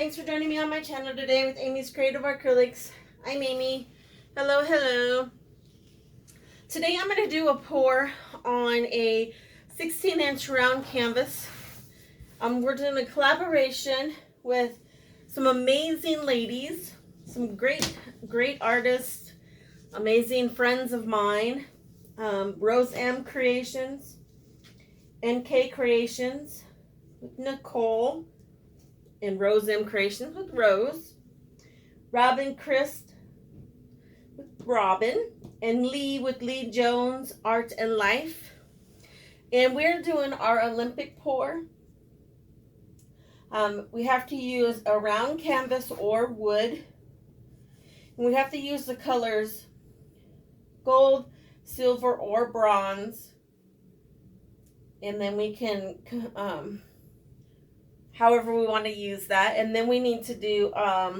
Thanks for joining me on my channel today with Amy's Creative Acrylics. I'm Amy. Hello, hello. Today I'm going to do a pour on a 16-inch round canvas. We're doing a collaboration with some amazing ladies, some great artists, amazing friends of mine. Rose M Creations, NK Creations with Nicole, and Rose M Creations with Rose, Robin Christ with Robin, and Lee with Lee Jones Art and Life. And we're doing our Olympic pour. We have to use a round canvas or wood. And we have to use the colors gold, silver, or bronze. And then we can however we want to use that. And then we need to do a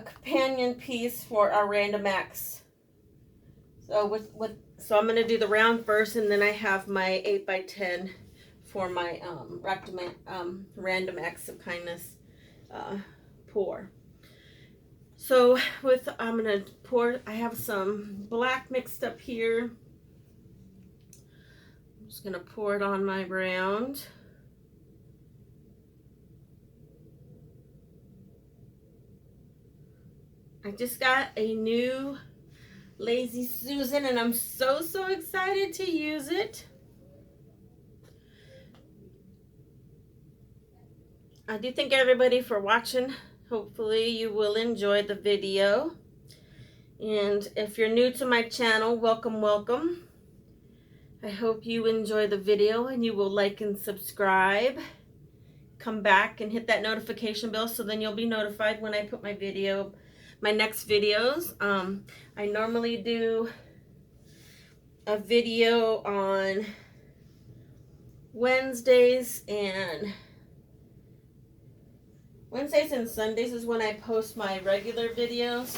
companion piece for our random acts. So so I'm going to do the round first, and then I have my 8x10 for my random acts of kindness pour. So I'm going to pour, I have some black mixed up here. I'm just going to pour it on my round. I just got a new Lazy Susan, and I'm so excited to use it. I do thank everybody for watching. Hopefully you will enjoy the video. And if you're new to my channel, welcome. I hope you enjoy the video and you will like and subscribe. Come back and hit that notification bell so then you'll be notified when I put my next videos. I normally do a video on Wednesdays and Sundays is when I post my regular videos.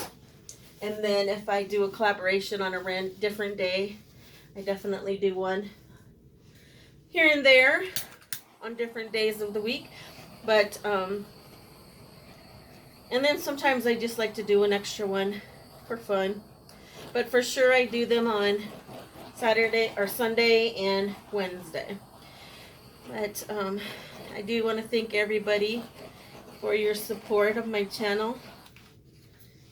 And then if I do a collaboration on a different day, I definitely do one here and there on different days of the week. But and then sometimes I just like to do an extra one for fun. But for sure I do them on Saturday or Sunday and Wednesday. But I do want to thank everybody for your support of my channel.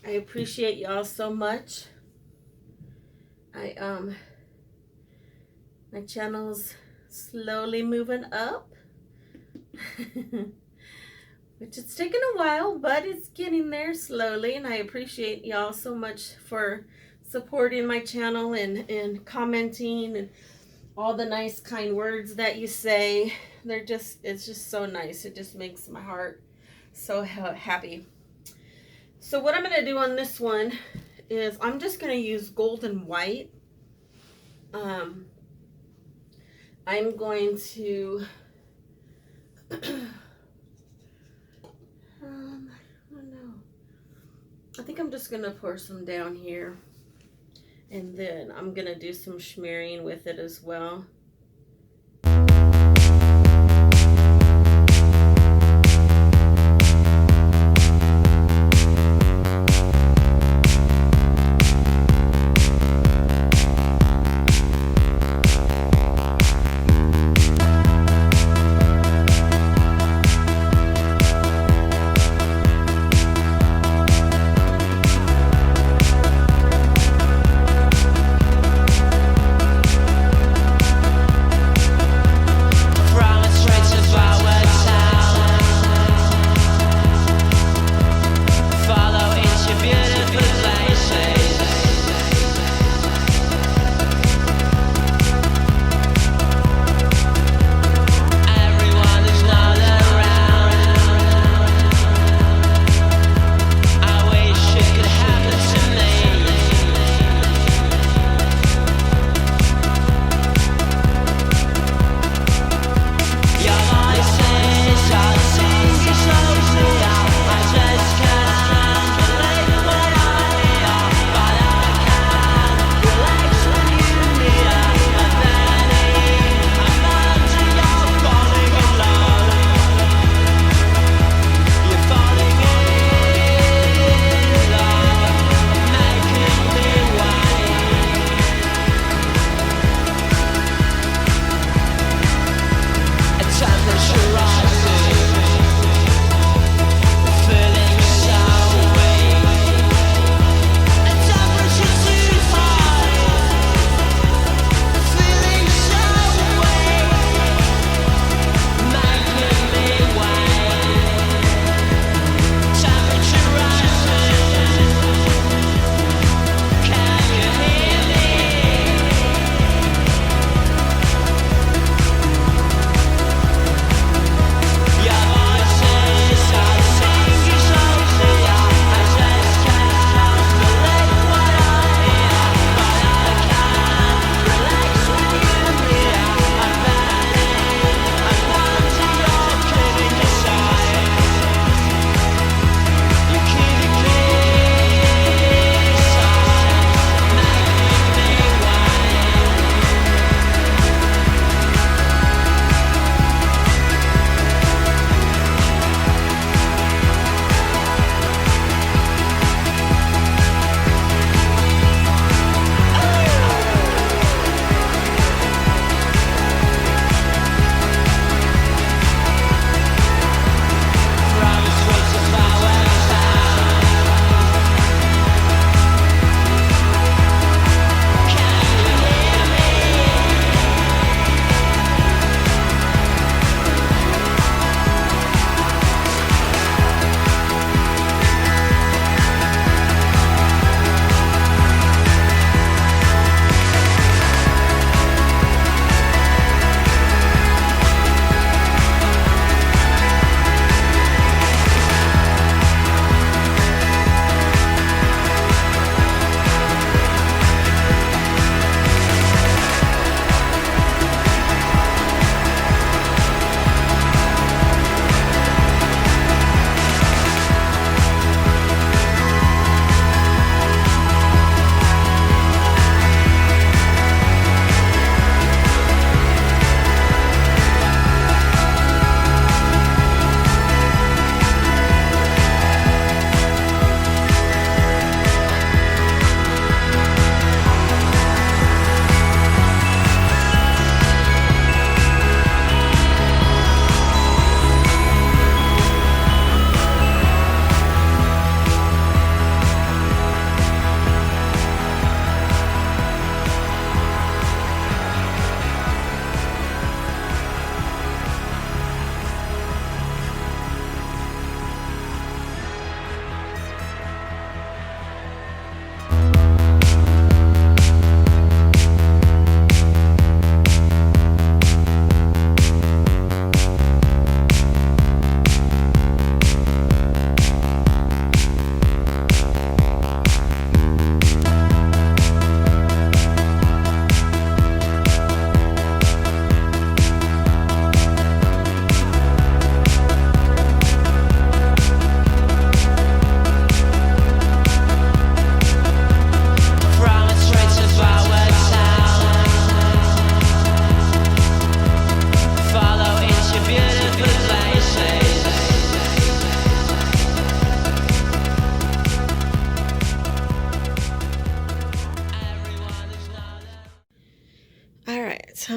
I appreciate y'all so much. My channel's slowly moving up. Which it's taken a while, but it's getting there slowly, and I appreciate y'all so much for supporting my channel and commenting and all the nice kind words that you say. It's just so nice. It just makes my heart so happy. So what I'm going to do on this one is I'm just going to use gold and white. I'm going to I think I'm just going to pour some down here, and then I'm going to do some shmearing with it as well.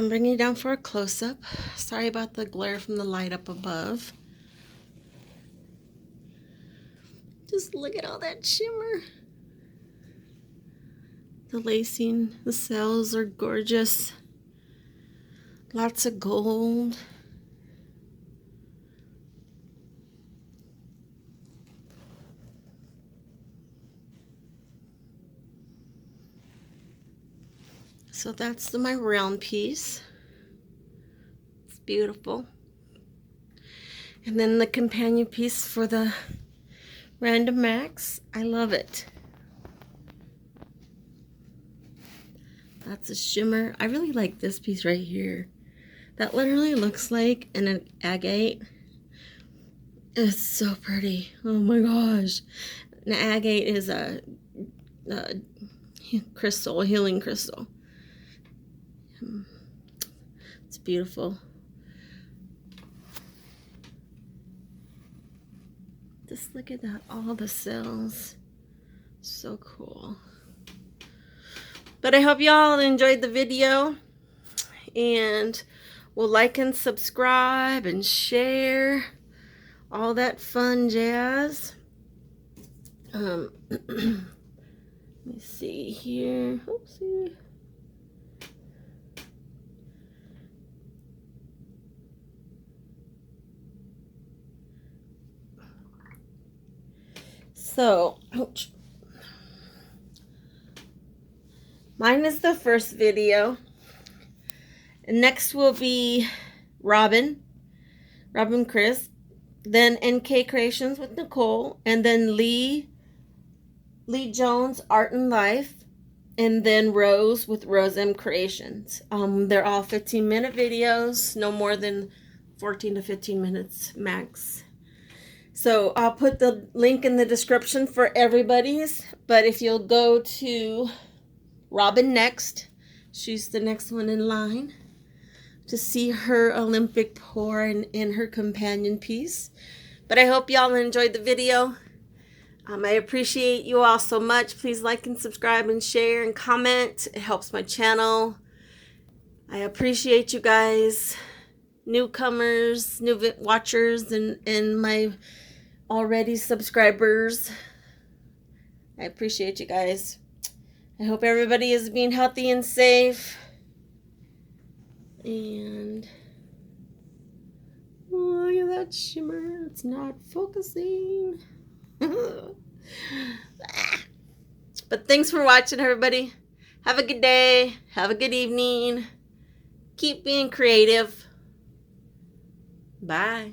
I'm bringing it down for a close-up. Sorry about the glare from the light up above. Just look at all that shimmer. The lacing, the cells are gorgeous. Lots of gold. So that's my round piece. It's beautiful. And then the companion piece for the Random Max. I love it. That's a shimmer. I really like this piece right here. That literally looks like an agate. It's so pretty. Oh my gosh. An agate is a crystal, a healing crystal. It's beautiful. Just look at that, all the cells. So cool. But I hope y'all enjoyed the video, and will like and subscribe and share, all that fun jazz. Let me see here. Oopsie. So, ouch. Mine is the first video. And next will be Robin Chris, then NK Creations with Nicole, and then Lee Jones Art and Life, and then Rose with Rose M Creations. They're all 15-minute videos, no more than 14 to 15 minutes max. So I'll put the link in the description for everybody's, but if you'll go to Robin next, she's the next one in line to see her Olympic pour and her companion piece. But I hope y'all enjoyed the video. I appreciate you all so much. Please like and subscribe and share and comment. It helps my channel. I appreciate you guys, newcomers, new watchers, and my already subscribers. I appreciate you guys. I hope everybody is being healthy and safe. And look at that shimmer. It's not focusing. But thanks for watching, everybody. Have a good day. Have a good evening. Keep being creative. Bye.